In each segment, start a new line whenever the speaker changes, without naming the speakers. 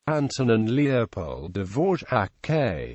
Antonín Leopold Dvořák,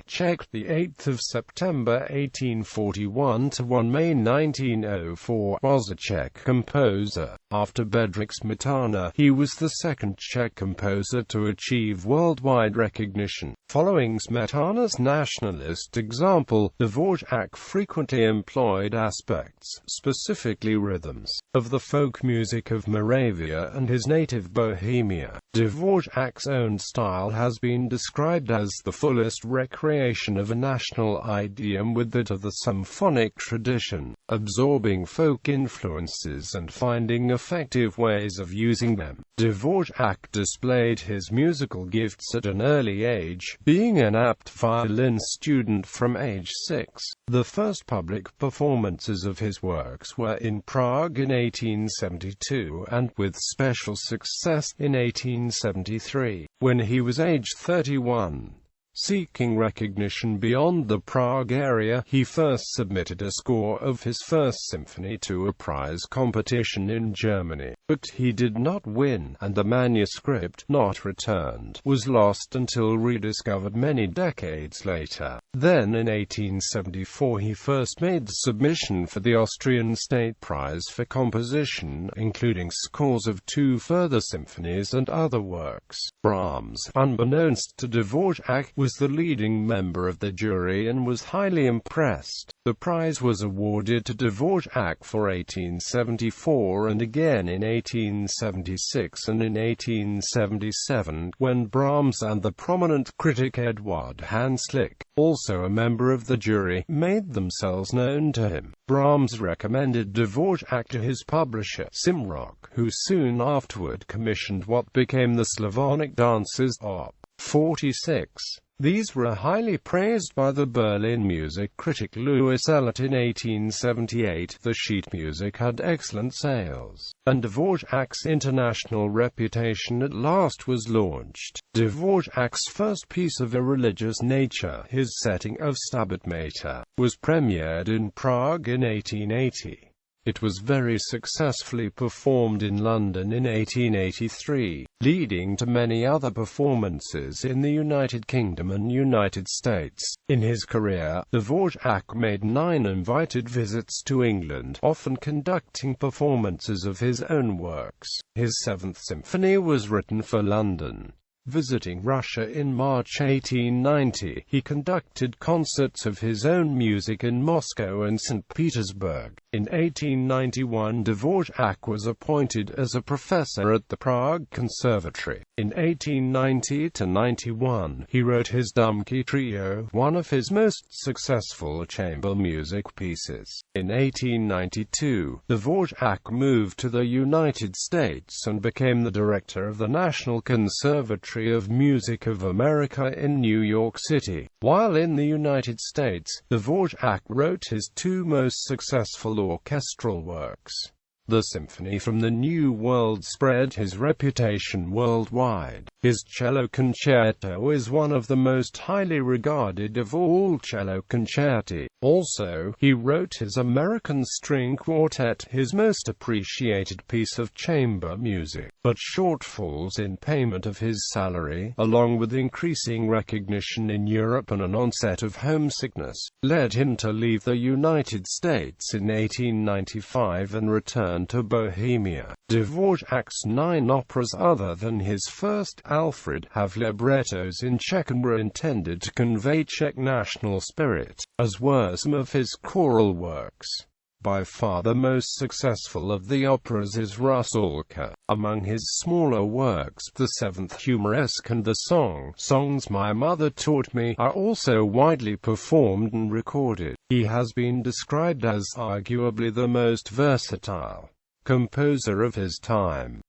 Czech, the 8th of September 1841 to 1 May 1904, was a Czech composer. After Bedřich Smetana, he was the second Czech composer to achieve worldwide recognition. Following Smetana's nationalist example, Dvořák frequently employed aspects, specifically rhythms, of the folk music of Moravia and his native Bohemia. Dvořák's own style has been described as the fullest recreation of a national idiom with that of the symphonic tradition, absorbing folk influences and finding effective ways of using them. Dvořák displayed his musical gifts at an early age, being an apt violin student from age 6. The first public performances of his works were in Prague in 1872, and with special success in 1873, when he was aged 31. Seeking recognition beyond the Prague area, he first submitted a score of his first symphony to a prize competition in Germany, but he did not win, and the manuscript, not returned, was lost until rediscovered many decades later. Then in 1874 he first made the submission for the Austrian State Prize for composition, including scores of 2 further symphonies and other works. Brahms, unbeknownst to Dvořák, was the leading member of the jury and was highly impressed. The prize was awarded to Dvořák for 1874 and again in 1876 and in 1877, when Brahms and the prominent critic Eduard Hanslick, also a member of the jury, made themselves known to him. Brahms recommended Dvořák to his publisher, Simrock, who soon afterward commissioned what became the Slavonic Dances, Op. 46. These were highly praised by the Berlin music critic Louis Ehlert in 1878. The sheet music had excellent sales, and Dvořák's international reputation at last was launched. Dvořák's first piece of a religious nature, his setting of Stabat Mater, was premiered in Prague in 1880. It was very successfully performed in London in 1883, leading to many other performances in the United Kingdom and United States. In his career, Dvořák made 9 invited visits to England, often conducting performances of his own works. His 7th symphony was written for London. Visiting Russia in March 1890, he conducted concerts of his own music in Moscow and St. Petersburg. In 1891, Dvořák was appointed as a professor at the Prague Conservatory. In 1890–91, he wrote his Dumky Trio, one of his most successful chamber music pieces. In 1892, Dvořák moved to the United States and became the director of the National Conservatory of Music of America in New York City. While in the United States, Dvořák wrote his 2 most successful orchestral works. The Symphony from the New World spread his reputation worldwide. His cello concerto is one of the most highly regarded of all cello concerti. Also, he wrote his American String Quartet, his most appreciated piece of chamber music. But shortfalls in payment of his salary, along with increasing recognition in Europe and an onset of homesickness, led him to leave the United States in 1895 and return to Bohemia. Dvořák's 9 operas other than his first, Alfred, have librettos in Czech and were intended to convey Czech national spirit, as were some of his choral works. By far the most successful of the operas is Rusalka. Among his smaller works, the 7th Humoresque and the Songs My Mother Taught Me are also widely performed and recorded. He has been described as arguably the most versatile composer of his time.